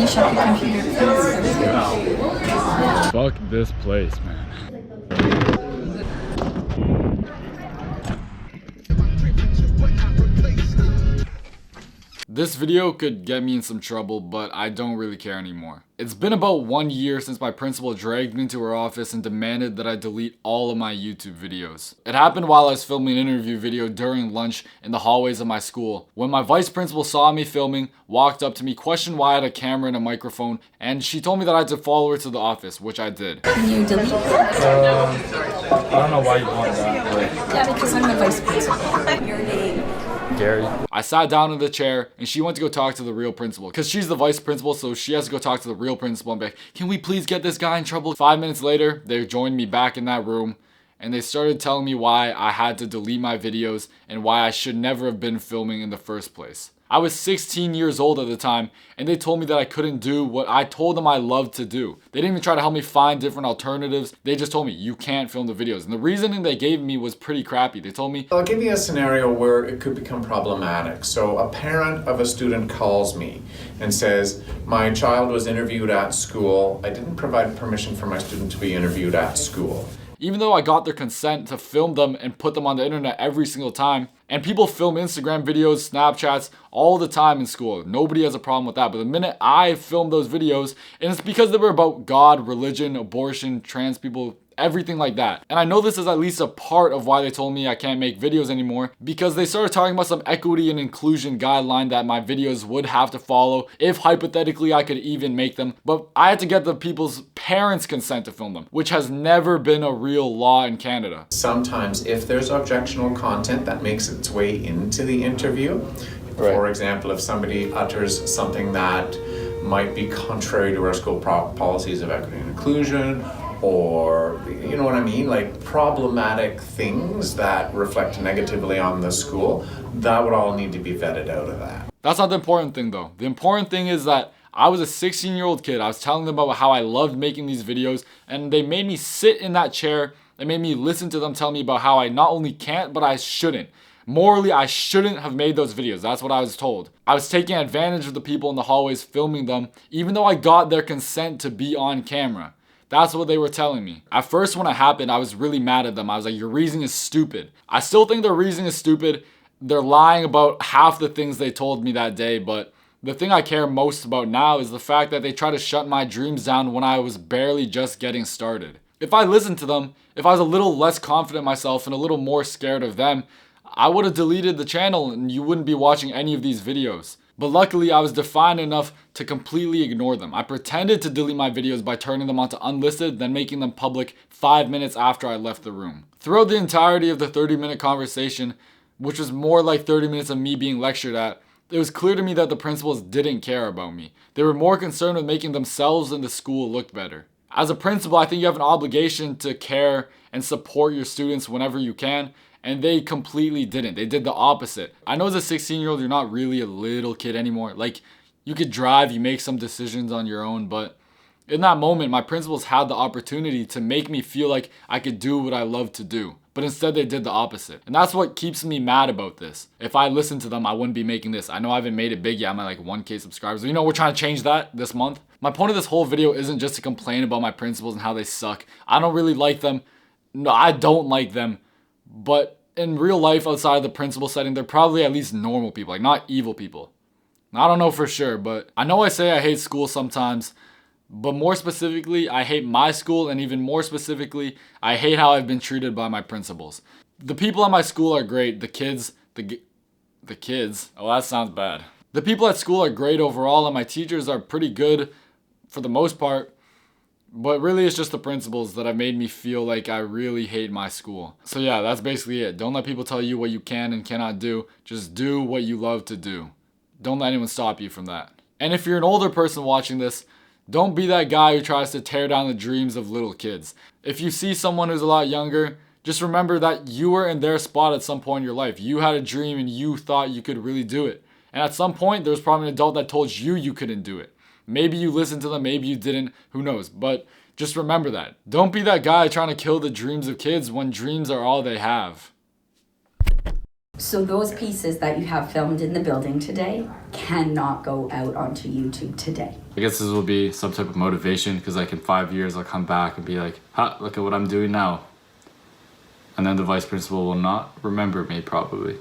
finish up your computer, please? Fuck this place, man. This video could get me in some trouble, but I don't really care anymore. It's been about 1 year since my principal dragged me into her office and demanded that I delete all of my YouTube videos. It happened while I was filming an interview video during lunch in the hallways of my school. When my vice principal saw me filming, walked up to me, questioned why I had a camera and a microphone, and she told me that I had to follow her to the office, which I did. Can you delete that? I don't know why you want that, but... Yeah, because I'm the vice principal. Your name. Gary. I sat down in the chair and she went to go talk to the real principal because she's the vice principal, so she has to go talk to the real principal and be like, can we please get this guy in trouble? 5 minutes later, they joined me back in that room and they started telling me why I had to delete my videos and why I should never have been filming in the first place. I was 16 years old at the time and they told me that I couldn't do what I told them I loved to do. They didn't even try to help me find different alternatives. They just told me, you can't film the videos. And the reasoning they gave me was pretty crappy. They told me, I'll give you a scenario where it could become problematic. So a parent of a student calls me and says, my child was interviewed at school. I didn't provide permission for my student to be interviewed at school. even though I got their consent to film them and put them on the internet every single time, and people film Instagram videos, Snapchats all the time in school. Nobody has a problem with that. But the minute I filmed those videos, and it's because they were about God, religion, abortion, trans people, everything like that. And I know this is at least a part of why they told me I can't make videos anymore, because they started talking about some equity and inclusion guideline that my videos would have to follow if hypothetically I could even make them. But I had to get the people's parents' consent to film them, which has never been a real law in Canada. Sometimes if there's objectionable content that makes its way into the interview, Right. For example, if somebody utters something that might be contrary to our school policies of equity and inclusion, or, you know what I mean, like problematic things that reflect negatively on the school, that would all need to be vetted out of that. That's not the important thing though. The important thing is that I was a 16-year-old kid. I was telling them about how I loved making these videos, and they made me sit in that chair. They made me listen to them tell me about how I not only can't, but I shouldn't. Morally, I shouldn't have made those videos. That's what I was told. I was taking advantage of the people in the hallways filming them, even though I got their consent to be on camera. That's what they were telling me. At first, when it happened, I was really mad at them. I was like, your reasoning is stupid. I still think their reasoning is stupid. They're lying about half the things they told me that day, but the thing I care most about now is the fact that they try to shut my dreams down when I was barely just getting started. If I listened to them, if I was a little less confident in myself and a little more scared of them, I would have deleted the channel and you wouldn't be watching any of these videos. But luckily, I was defiant enough to completely ignore them. I pretended to delete my videos by turning them onto unlisted, then making them public 5 minutes after I left the room. Throughout the entirety of the 30-minute conversation, which was more like 30 minutes of me being lectured at, it was clear to me that the principals didn't care about me. They were more concerned with making themselves and the school look better. As a principal, I think you have an obligation to care and support your students whenever you can, and they completely didn't. They did the opposite. I know as a 16-year-old, you're not really a little kid anymore. Like, you could drive, you make some decisions on your own, but in that moment, my principals had the opportunity to make me feel like I could do what I love to do. But instead, they did the opposite. And that's what keeps me mad about this. If I listened to them, I wouldn't be making this. I know I haven't made it big yet. I'm at like 1K subscribers. You know, we're trying to change that this month. My point of this whole video isn't just to complain about my principals and how they suck. I don't really like them. No, I don't like them. But in real life, outside of the principal setting, they're probably at least normal people, like not evil people. I don't know for sure, but I know I say I hate school sometimes, but more specifically, I hate my school, and even more specifically, I hate how I've been treated by my principals. The people at my school are great. The kids, oh, that sounds bad. The people at school are great overall, and my teachers are pretty good for the most part. But really, it's just the principals that have made me feel like I really hate my school. So yeah, that's basically it. Don't let people tell you what you can and cannot do. Just do what you love to do. Don't let anyone stop you from that. And if you're an older person watching this, don't be that guy who tries to tear down the dreams of little kids. If you see someone who's a lot younger, just remember that you were in their spot at some point in your life. You had a dream and you thought you could really do it. And at some point, there was probably an adult that told you you couldn't do it. Maybe you listened to them, maybe you didn't, who knows. But just remember that. Don't be that guy trying to kill the dreams of kids when dreams are all they have. So those pieces that you have filmed in the building today cannot go out onto YouTube today. I guess this will be some type of motivation, because like in 5 years I'll come back and be like, ha, look at what I'm doing now. And then the vice principal will not remember me probably.